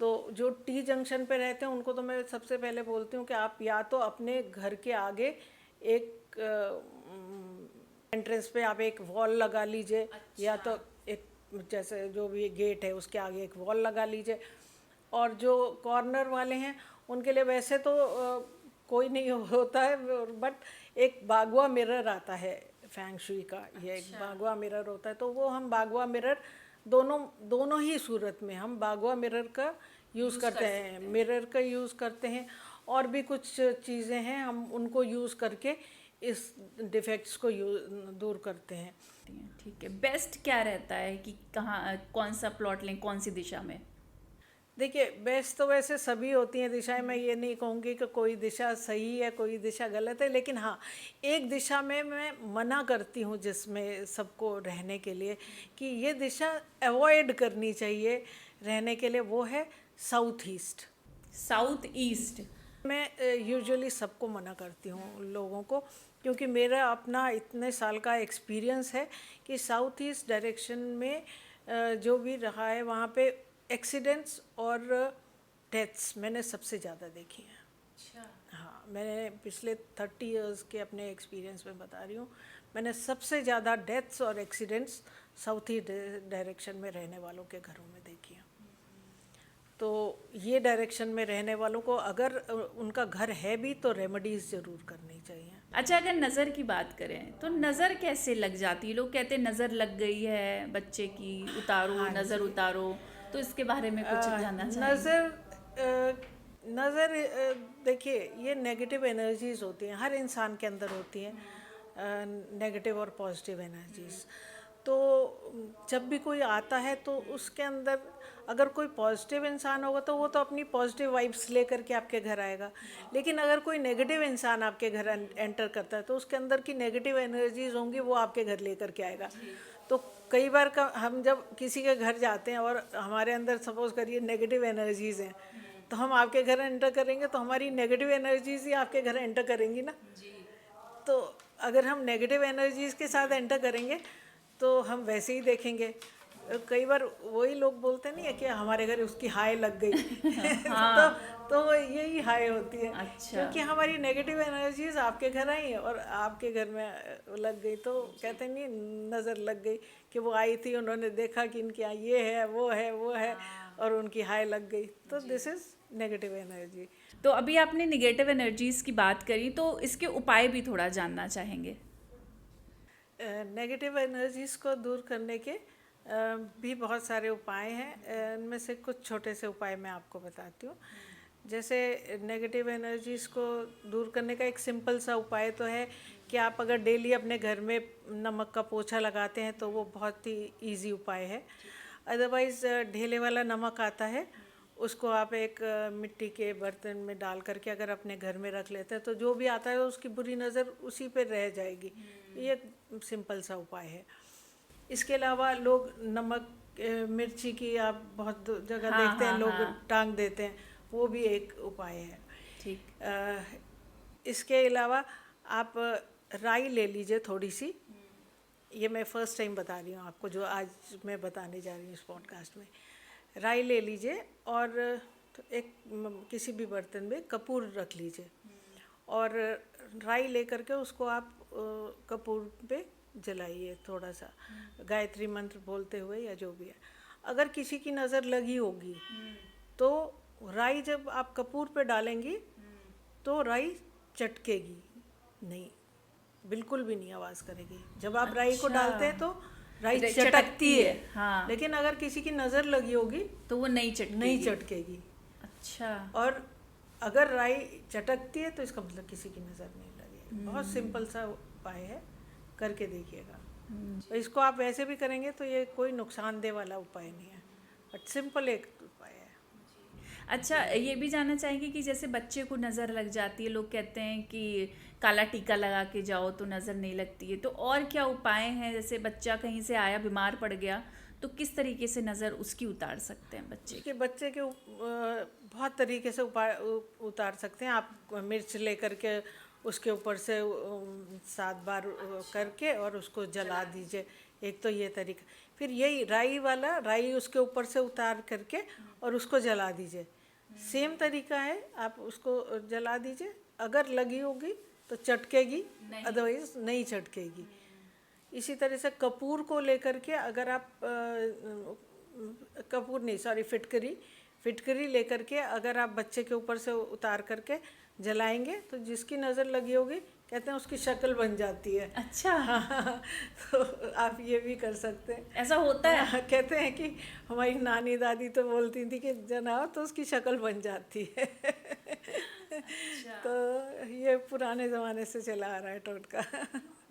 तो जो टी जंक्शन पे रहते हैं उनको तो मैं सबसे पहले बोलती हूँ कि आप या तो अपने घर के आगे एक एंट्रेंस पे आप एक वॉल लगा लीजिए, या तो एक जैसे जो भी गेट है उसके आगे एक वॉल लगा लीजिए। और जो कॉर्नर वाले हैं उनके लिए वैसे तो कोई नहीं होता है, बट एक बागवा मिरर आता है फैंग शुई का, ये एक बागवा मिरर होता है। तो वो हम बागवा मिरर दोनों ही सूरत में हम बागवा मिरर का यूज़ करते हैं, मिरर का यूज़ करते हैं, और भी कुछ चीज़ें हैं हम उनको यूज़ करके इस डिफेक्ट्स को दूर करते हैं। ठीक है, बेस्ट क्या रहता है कि कहाँ कौन सा प्लॉट लें, कौन सी दिशा में? देखिए, बेस्ट तो वैसे सभी होती हैं दिशाएं, मैं ये नहीं कहूँगी कि कोई दिशा सही है कोई दिशा गलत है, लेकिन हाँ, एक दिशा में मैं मना करती हूँ जिसमें सबको रहने के लिए कि ये दिशा अवॉइड करनी चाहिए रहने के लिए, वो है साउथ ईस्ट। साउथ ईस्ट मैं यूजुअली सबको मना करती हूँ लोगों को, क्योंकि मेरा अपना इतने साल का एक्सपीरियंस है कि साउथ ईस्ट डायरेक्शन में जो भी रहा है वहाँ पे एक्सीडेंट्स और डेथ्स मैंने सबसे ज़्यादा देखी हैं। अच्छा, हाँ, मैंने पिछले 30 इयर्स के अपने एक्सपीरियंस में बता रही हूँ, मैंने सबसे ज़्यादा डेथ्स और एक्सीडेंट्स साउथ ईस्ट डायरेक्शन में रहने वालों के घरों में देखी हैं। तो ये डायरेक्शन में रहने वालों को अगर उनका घर है भी तो रेमेडीज़ ज़रूर करनी चाहिए। अच्छा, अगर नज़र की बात करें तो नज़र कैसे लग जाती है? लोग कहते हैं नज़र लग गई है बच्चे की, उतारो हाँ नज़र जी। उतारो, तो इसके बारे में कुछ जानना चाहेंगे? नज़र देखिए, ये नेगेटिव एनर्जीज़ होती हैं, हर इंसान के अंदर होती हैं नेगेटिव और पॉजिटिव एनर्जीज़। तो जब भी कोई आता है तो उसके अंदर अगर कोई पॉजिटिव इंसान होगा तो वो तो अपनी पॉजिटिव वाइब्स लेकर के आपके घर आएगा, लेकिन अगर कोई नेगेटिव इंसान आपके घर एंटर करता है तो उसके अंदर की नेगेटिव एनर्जीज़ होंगी वो आपके घर लेकर के आएगा। तो कई बार का हम जब किसी के घर जाते हैं और हमारे अंदर सपोज़ करिए नेगेटिव एनर्जीज़ हैं, तो हम आपके घर एंटर करेंगे तो हमारी नेगेटिव एनर्जीज़ ही आपके घर एंटर करेंगी ना। तो अगर हम नेगेटिव एनर्जीज़ के साथ एंटर करेंगे तो हम वैसे ही देखेंगे। कई बार वही लोग बोलते नहीं है कि हमारे घर उसकी हाय लग गई तो यही हाय होती है, अच्छा, क्योंकि हमारी नेगेटिव एनर्जीज आपके घर आई और आपके घर में लग गई। तो कहते नहीं, नज़र लग गई कि वो आई थी, उन्होंने देखा कि इनके यहाँ ये है वो है और उनकी हाय लग गई। तो दिस इज़ नेगेटिव एनर्जी। तो अभी आपने निगेटिव एनर्जीज़ की बात करी, तो इसके उपाय भी थोड़ा जानना चाहेंगे। नेगेटिव एनर्जीज़ को दूर करने के भी बहुत सारे उपाय हैं। इनमें से कुछ छोटे से उपाय मैं आपको बताती हूँ। जैसे नेगेटिव एनर्जीज़ को दूर करने का एक सिंपल सा उपाय तो है कि आप अगर डेली अपने घर में नमक का पोछा लगाते हैं तो वो बहुत ही इजी उपाय है। अदरवाइज़ ढेले वाला नमक आता है, उसको आप एक मिट्टी के बर्तन में डाल करके अगर अपने घर में रख लेते हैं तो जो भी आता है उसकी बुरी नज़र उसी पे रह जाएगी। ये सिंपल सा उपाय है। इसके अलावा लोग नमक मिर्ची की आप बहुत जगह देखते हैं लोग टांग देते हैं, वो भी एक उपाय है। ठीक। इसके अलावा आप राई ले लीजिए थोड़ी सी, ये मैं फ़र्स्ट टाइम बता रही हूँ आपको जो आज मैं बताने जा रही हूँ इस पॉडकास्ट में। राई ले लीजिए और एक किसी भी बर्तन में कपूर रख लीजिए और राई लेकर के उसको आप कपूर पे जलाइए थोड़ा सा, गायत्री मंत्र बोलते हुए या जो भी है। अगर किसी की नज़र लगी होगी तो राई जब आप कपूर पे डालेंगी तो राई चटकेगी नहीं, बिल्कुल भी नहीं आवाज़ करेगी। जब आप राई को अच्छा। डालते हैं तो राई राई चटकती चटकती है, है, हाँ। लेकिन अगर किसी की नज़र लगी होगी तो वो नहीं चटकेगी। नहीं चटकेगी। अच्छा। और अगर राई चटकती है तो इसका मतलब किसी की नज़र नहीं लगेगी। बहुत सिंपल सा उपाय है, करके देखिएगा। तो इसको आप वैसे भी करेंगे तो ये कोई नुकसानदेह वाला उपाय नहीं है, बट सिंपल एक उपाय है। अच्छा, ये भी जानना चाहेंगे कि जैसे बच्चे को नज़र लग जाती है, लोग कहते हैं कि काला टीका लगा के जाओ तो नज़र नहीं लगती है, तो और क्या उपाय हैं? जैसे बच्चा कहीं से आया बीमार पड़ गया तो किस तरीके से नज़र उसकी उतार सकते हैं बच्चे की? उसके बच्चे के बहुत तरीके से उतार सकते हैं आप। मिर्च लेकर के उसके ऊपर से 7 बार करके और उसको जला दीजिए। एक तो ये तरीका। फिर यही राई वाला, राई उसके ऊपर से उतार करके और उसको जला दीजिए। सेम तरीका है, आप उसको जला दीजिए। अगर लगी होगी तो चटकेगी, अदरवाइज नहीं चटकेगी। इसी तरह से कपूर को लेकर के अगर आप कपूर नहीं, सॉरी, फिटकरी लेकर के अगर आप बच्चे के ऊपर से उतार करके जलाएंगे तो जिसकी नज़र लगी होगी कहते हैं उसकी शक्ल बन जाती है। अच्छा। हाँ, तो आप ये भी कर सकते हैं। ऐसा होता है? हाँ, कहते हैं कि हमारी नानी दादी तो बोलती थी कि जनाओ तो उसकी शक्ल बन जाती है। तो ये पुराने ज़माने से चला आ रहा है टोटका।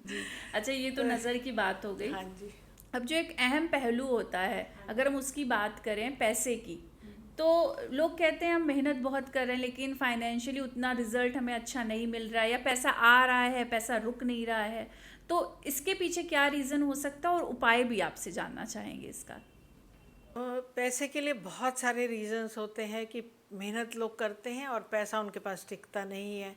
जी। अच्छा, ये तो नज़र की बात हो गई। हाँ जी। अब जो एक अहम पहलू होता है, अगर हम उसकी बात करें पैसे की, तो लोग कहते हैं हम मेहनत बहुत कर रहे हैं लेकिन फाइनेंशियली उतना रिजल्ट हमें अच्छा नहीं मिल रहा है, या पैसा आ रहा है पैसा रुक नहीं रहा है, तो इसके पीछे क्या रीज़न हो सकता है और उपाय भी आपसे जानना चाहेंगे इसका। पैसे के लिए बहुत सारे रीजंस होते हैं कि मेहनत लोग करते हैं और पैसा उनके पास टिकता नहीं है।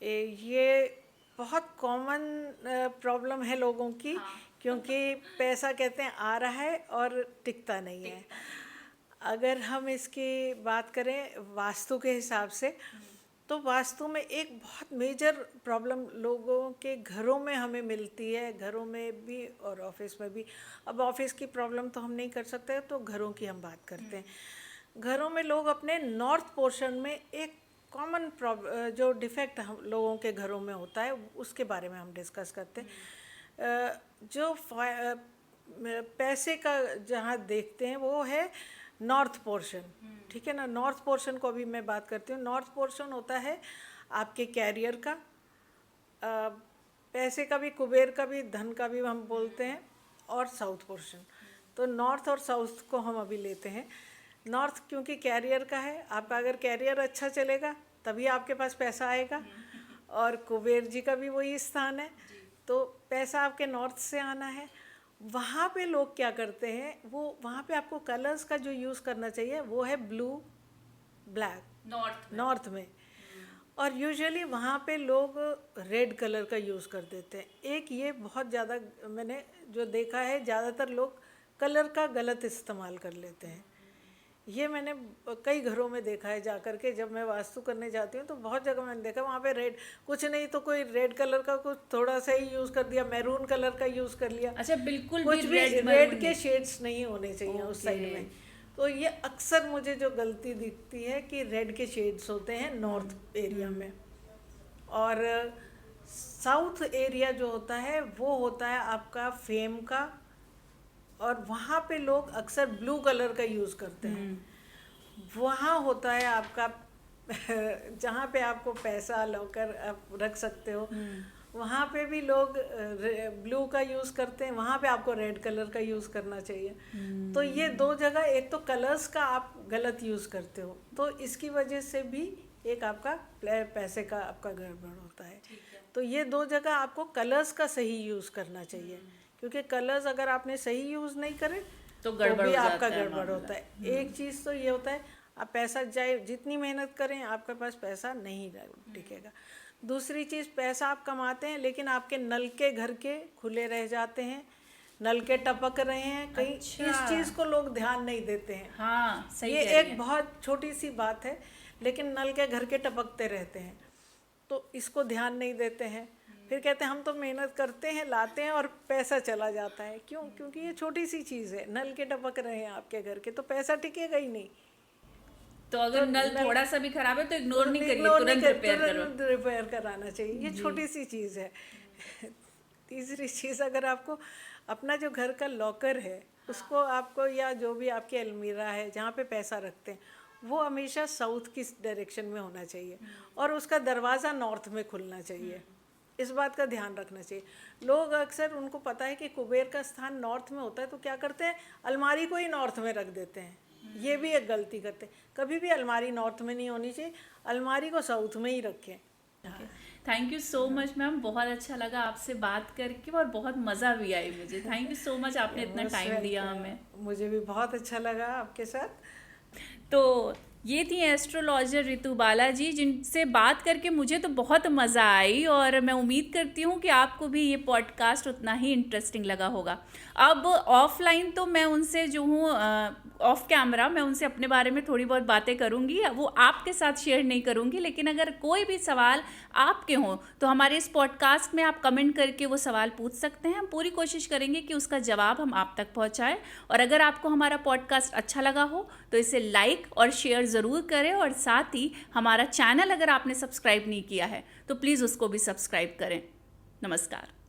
ये बहुत कॉमन प्रॉब्लम है लोगों की। क्योंकि पैसा कहते हैं आ रहा है और टिकता नहीं है। अगर हम इसकी बात करें वास्तु के हिसाब से, तो वास्तु में एक बहुत मेजर प्रॉब्लम लोगों के घरों में हमें मिलती है, घरों में भी और ऑफिस में भी। अब ऑफिस की प्रॉब्लम तो हम नहीं कर सकते, तो घरों की हम बात करते हैं। घरों में लोग अपने नॉर्थ पोर्शन में एक कॉमन जो डिफेक्ट हम लोगों के घरों में होता है उसके बारे में हम डिस्कस करते हैं। जो पैसे का जहाँ देखते हैं वो है नॉर्थ पोर्शन, ठीक है ना। नॉर्थ पोर्शन को अभी मैं बात करती हूँ। नॉर्थ पोर्शन होता है आपके कैरियर का, पैसे का भी, कुबेर का भी, धन का भी हम बोलते हैं, और साउथ पोर्शन। तो नॉर्थ और साउथ को हम अभी लेते हैं। नॉर्थ क्योंकि कैरियर का है, आपका अगर कैरियर अच्छा चलेगा तभी आपके पास पैसा आएगा, और कुबेर जी का भी वही स्थान है, तो पैसा आपके नॉर्थ से आना है। वहाँ पे लोग क्या करते हैं, वो वहाँ पे आपको कलर्स का जो यूज़ करना चाहिए वो है ब्लू, ब्लैक नॉर्थ में। और यूजुअली वहाँ पे लोग रेड कलर का यूज़ कर देते हैं। एक ये बहुत ज़्यादा मैंने जो देखा है, ज़्यादातर लोग कलर का गलत इस्तेमाल कर लेते हैं। ये मैंने कई घरों में देखा है जाकर के। जब मैं वास्तु करने जाती हूँ तो बहुत जगह मैंने देखा वहाँ पे रेड, कुछ नहीं तो कोई रेड कलर का कुछ थोड़ा सा ही यूज़ कर दिया, मैरून कलर का यूज़ कर लिया। अच्छा, बिल्कुल कुछ भी रेड रेड के शेड्स नहीं होने चाहिए उस साइड में। तो ये अक्सर मुझे जो गलती दिखती है कि रेड के शेड्स होते हैं नॉर्थ एरिया में। और साउथ एरिया जो होता है वो होता है आपका फेम का, और वहाँ पे लोग अक्सर ब्लू कलर का यूज़ करते हैं। वहाँ होता है आपका जहाँ पे आपको पैसा लॉकर आप रख सकते हो, वहाँ पे भी लोग ब्लू का यूज़ करते हैं, वहाँ पे आपको रेड कलर का यूज़ करना चाहिए। तो ये दो जगह, एक तो कलर्स का आप गलत यूज़ करते हो, तो इसकी वजह से भी एक आपका पैसे का आपका गड़बड़ होता है। तो ये दो जगह आपको कलर्स का सही यूज़ करना चाहिए, क्योंकि कलर्स अगर आपने सही यूज़ नहीं करे तो भी आपका गड़बड़ होता है। एक चीज़ तो ये होता है, आप पैसा चाहे जितनी मेहनत करें आपके पास पैसा नहीं टिकेगा। दूसरी चीज़, पैसा आप कमाते हैं लेकिन आपके नल के घर के खुले रह जाते हैं, नल के टपक रहे हैं कहीं। अच्छा। इस चीज़ को लोग ध्यान नहीं देते हैं। हाँ, सही ये कह रही एक हैं। बहुत छोटी सी बात है, लेकिन नल के घर के टपकते रहते हैं, तो इसको ध्यान नहीं देते हैं। फिर कहते हैं हम तो मेहनत करते हैं, लाते हैं और पैसा चला जाता है। क्यों? क्योंकि ये छोटी सी चीज़ है, नल के टपक रहे हैं आपके घर के, तो पैसा टिकेगा ही नहीं। तो अगर नल थोड़ा सा भी खराब है तो इग्नोर नहीं करिए, इग्नोर नहीं तुरंत कर, रिपेयर करो। तुरंत रिपेयर कराना चाहिए। ये छोटी सी चीज़ है। तीसरी चीज़, अगर आपको अपना जो घर का लॉकर है उसको आपको, या जो भी आपकी अलमीरा है जहाँ पे पैसा रखते हैं, वो हमेशा साउथ की डायरेक्शन में होना चाहिए और उसका दरवाज़ा नॉर्थ में खुलना चाहिए। इस बात का ध्यान रखना चाहिए। लोग अक्सर, उनको पता है कि कुबेर का स्थान नॉर्थ में होता है, तो क्या करते हैं, अलमारी को ही नॉर्थ में रख देते हैं। ये भी एक गलती करते हैं। कभी भी अलमारी नॉर्थ में नहीं होनी चाहिए, अलमारी को साउथ में ही रखें। Thank you so much ma'am, बहुत अच्छा लगा आपसे बात करके और बहुत मज़ा भी आई मुझे। थैंक यू सो मच, आपने इतना टाइम दिया हमें। मुझे भी बहुत अच्छा लगा आपके साथ। तो ये थी एस्ट्रोलॉजर रितु बालाजी, जिनसे बात करके मुझे तो बहुत मज़ा आई और मैं उम्मीद करती हूँ कि आपको भी ये पॉडकास्ट उतना ही इंटरेस्टिंग लगा होगा। अब ऑफलाइन तो मैं उनसे जो हूँ, ऑफ कैमरा मैं उनसे अपने बारे में थोड़ी बहुत बातें करूँगी, वो आपके साथ शेयर नहीं करूँगी, लेकिन अगर कोई भी सवाल आपके हों तो हमारे इस पॉडकास्ट में आप कमेंट करके वो सवाल पूछ सकते हैं। हम पूरी कोशिश करेंगे कि उसका जवाब हम आप तक पहुँचाएँ। और अगर आपको हमारा पॉडकास्ट अच्छा लगा हो तो इसे लाइक और शेयर ज़रूर करें, और साथ ही हमारा चैनल अगर आपने सब्सक्राइब नहीं किया है तो प्लीज़ उसको भी सब्सक्राइब करें। नमस्कार।